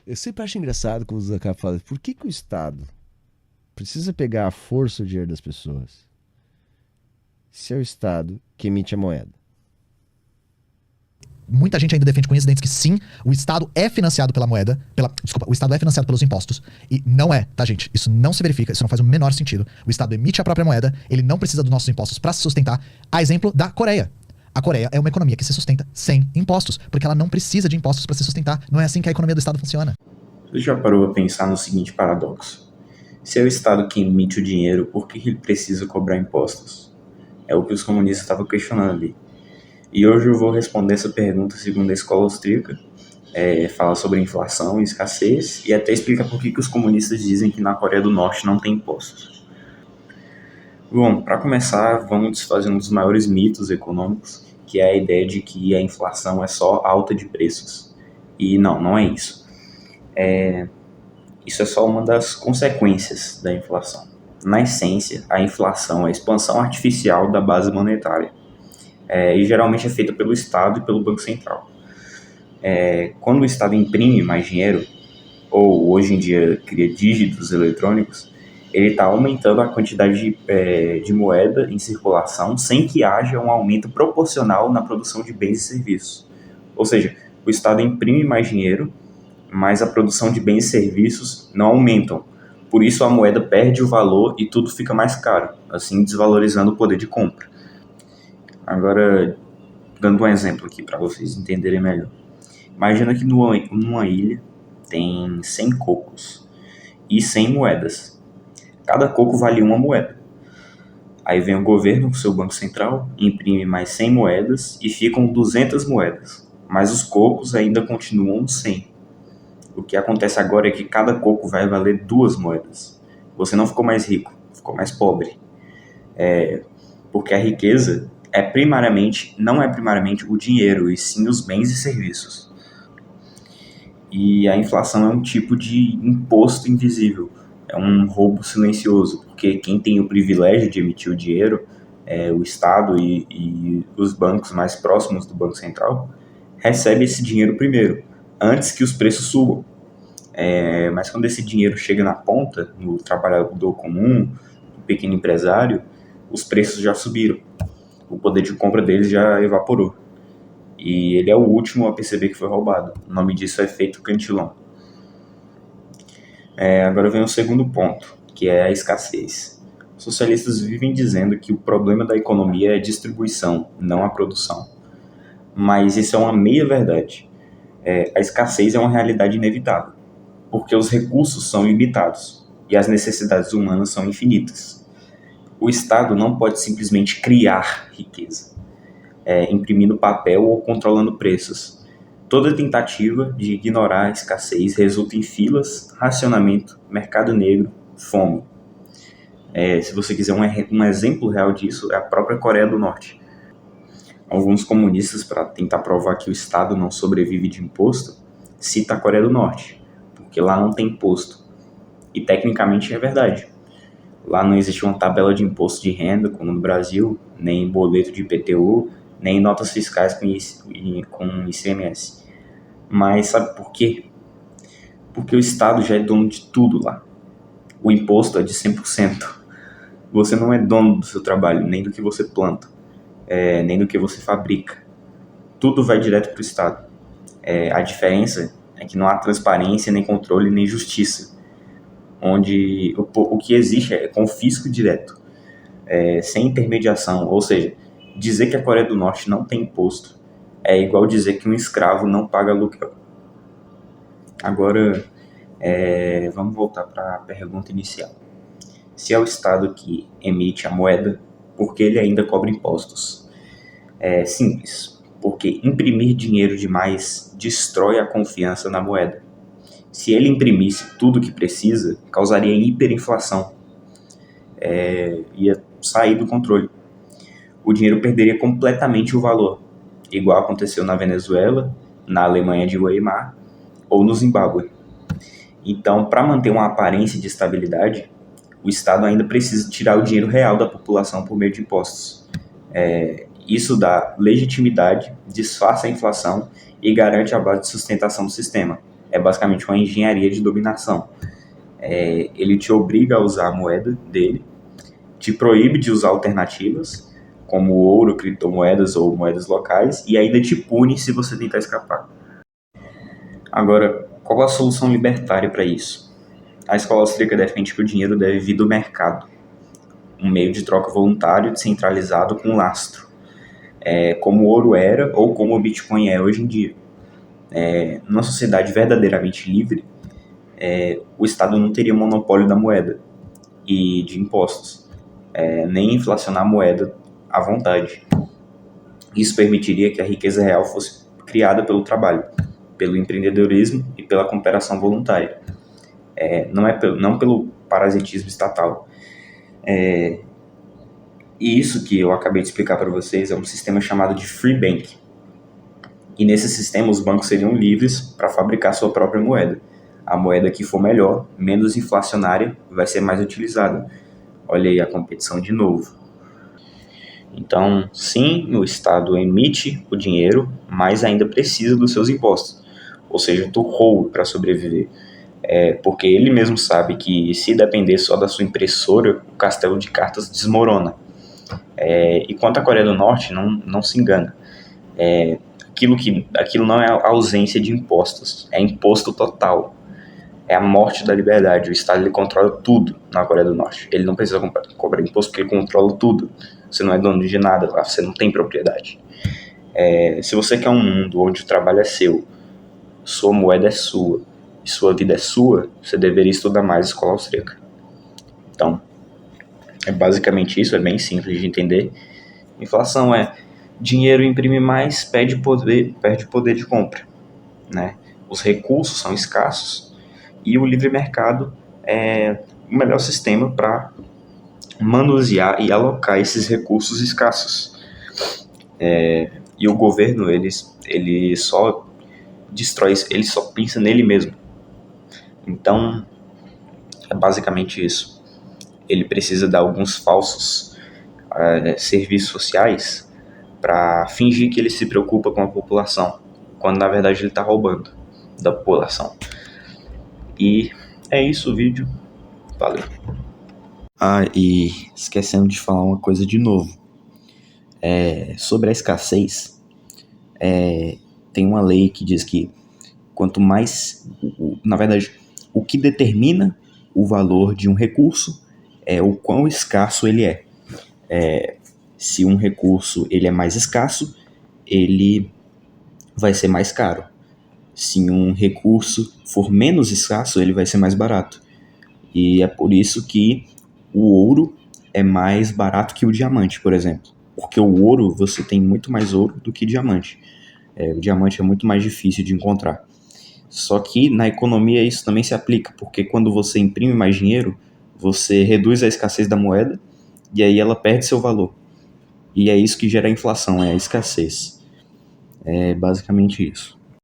Eu sempre acho engraçado quando os acabam falando, por que o Estado precisa pegar a força o dinheiro das pessoas se é o Estado que emite a moeda? Muita gente ainda defende com unhas e dentes que sim, o Estado é financiado pela moeda, desculpa, o Estado é financiado pelos impostos, e não é, tá, gente? Isso não se verifica, isso não faz o menor sentido. O Estado emite a própria moeda, ele não precisa dos nossos impostos para se sustentar. A exemplo da Coreia. A Coreia é uma economia que se sustenta sem impostos, porque ela não precisa de impostos para se sustentar. Não é assim que a economia do Estado funciona. Você já parou a pensar no seguinte paradoxo? Se é o Estado que emite o dinheiro, por que ele precisa cobrar impostos? É o que os comunistas estavam questionando ali. E hoje eu vou responder essa pergunta segundo a escola austríaca, fala sobre inflação e escassez, e até explica por que os comunistas dizem que na Coreia do Norte não tem impostos. Bom, para começar, vamos desfazer um dos maiores mitos econômicos, que é a ideia de que a inflação é só alta de preços. E não é isso. Isso é só uma das consequências da inflação. Na essência, a inflação é a expansão artificial da base monetária. E geralmente é feita pelo Estado e pelo Banco Central. Quando o Estado imprime mais dinheiro, ou hoje em dia cria dígitos eletrônicos, ele está aumentando a quantidade de moeda em circulação sem que haja um aumento proporcional na produção de bens e serviços. Ou seja, o Estado imprime mais dinheiro, mas a produção de bens e serviços não aumentam. Por isso a moeda perde o valor e tudo fica mais caro, assim desvalorizando o poder de compra. Agora, dando um exemplo aqui para vocês entenderem melhor. Imagina que numa ilha tem 100 cocos e 100 moedas. Cada coco vale uma moeda. Aí vem o governo com seu banco central, imprime mais 100 moedas e ficam 200 moedas. Mas os cocos ainda continuam 100. O que acontece agora é que cada coco vai valer 2 moedas. Você não ficou mais rico, ficou mais pobre. Porque a riqueza não é primariamente o dinheiro, e sim os bens e serviços. E a inflação é um tipo de imposto invisível, é um roubo silencioso, porque quem tem o privilégio de emitir o dinheiro, o Estado e os bancos mais próximos do Banco Central, recebe esse dinheiro primeiro, antes que os preços subam. Mas quando esse dinheiro chega na ponta, no trabalhador comum, no pequeno empresário, os preços já subiram. O poder de compra deles já evaporou. E ele é o último a perceber que foi roubado. O nome disso é efeito Cantillon. Agora vem o segundo ponto, que é a escassez. Os socialistas vivem dizendo que o problema da economia é a distribuição, não a produção. Mas isso é uma meia-verdade. A escassez é uma realidade inevitável, porque os recursos são limitados e as necessidades humanas são infinitas. O Estado não pode simplesmente criar riqueza, imprimindo papel ou controlando preços. Toda tentativa de ignorar a escassez resulta em filas, racionamento, mercado negro, fome. Se você quiser um exemplo real disso, é a própria Coreia do Norte. Alguns comunistas, para tentar provar que o Estado não sobrevive de imposto, citam a Coreia do Norte, porque lá não tem imposto. E tecnicamente é verdade. Lá não existe uma tabela de imposto de renda, como no Brasil, nem boleto de IPTU, nem notas fiscais com ICMS. Mas sabe por quê? Porque o Estado já é dono de tudo lá. O imposto é de 100%. Você não é dono do seu trabalho, nem do que você planta, nem do que você fabrica. Tudo vai direto para o Estado. A diferença é que não há transparência, nem controle, nem justiça. Onde o que existe é confisco direto, sem intermediação. Ou seja, dizer que a Coreia do Norte não tem imposto é igual dizer que um escravo não paga aluguel. Agora, vamos voltar para a pergunta inicial. Se é o Estado que emite a moeda, por que ele ainda cobra impostos? É simples, porque imprimir dinheiro demais destrói a confiança na moeda. Se ele imprimisse tudo o que precisa, causaria hiperinflação. Ia sair do controle. O dinheiro perderia completamente o valor, igual aconteceu na Venezuela, na Alemanha de Weimar ou no Zimbábue. Então, para manter uma aparência de estabilidade, o Estado ainda precisa tirar o dinheiro real da população por meio de impostos. Isso dá legitimidade, disfarça a inflação e garante a base de sustentação do sistema. é basicamente uma engenharia de dominação. Ele te obriga a usar a moeda dele, te proíbe de usar alternativas, como ouro, criptomoedas ou moedas locais, e ainda te pune se você tentar escapar. Agora, qual a solução libertária para isso? A escola austríaca defende que o dinheiro deve vir do mercado, um meio de troca voluntário descentralizado com lastro, como o ouro era ou como o Bitcoin é hoje em dia. Numa sociedade verdadeiramente livre, o Estado não teria monopólio da moeda e de impostos, nem inflacionar a moeda à vontade. Isso permitiria que a riqueza real fosse criada pelo trabalho, pelo empreendedorismo e pela cooperação voluntária, não pelo parasitismo estatal. E isso que eu acabei de explicar para vocês é um sistema chamado de Free Bank. E nesse sistema os bancos seriam livres para fabricar sua própria moeda. A moeda que for melhor, menos inflacionária, vai ser mais utilizada. Olha aí a competição de novo. Então, sim, o Estado emite o dinheiro, mas ainda precisa dos seus impostos. Ou seja, do roubo para sobreviver. Porque ele mesmo sabe que se depender só da sua impressora, o castelo de cartas desmorona. E quanto à Coreia do Norte, não se engana. Aquilo não é a ausência de impostos, é imposto total. É a morte da liberdade. O Estado ele controla tudo na Coreia do Norte. Ele não precisa cobrar imposto porque ele controla tudo. Você não é dono de nada lá, você não tem propriedade. Se você quer um mundo onde o trabalho é seu, sua moeda é sua e sua vida é sua, você deveria estudar mais escola austríaca. Então, é basicamente isso, é bem simples de entender. Inflação dinheiro imprime mais, perde poder de compra, né? Os recursos são escassos e o livre mercado é o melhor sistema para manusear e alocar esses recursos escassos. E o governo ele só destrói isso, ele só pensa nele mesmo. Então, é basicamente isso. Ele precisa dar alguns falsos serviços sociais para fingir que ele se preocupa com a população, quando na verdade ele está roubando da população. E é isso o vídeo. Valeu. E esquecendo de falar uma coisa de novo. Sobre a escassez, tem uma lei que diz que quanto mais... Na verdade, o que determina o valor de um recurso é o quão escasso ele é. Se um recurso ele é mais escasso, ele vai ser mais caro. Se um recurso for menos escasso, ele vai ser mais barato. E é por isso que o ouro é mais barato que o diamante, por exemplo. Porque o ouro, você tem muito mais ouro do que diamante. O diamante é muito mais difícil de encontrar. Só que na economia isso também se aplica, porque quando você imprime mais dinheiro, você reduz a escassez da moeda e aí ela perde seu valor. E é isso que gera a inflação, é a escassez. É basicamente isso.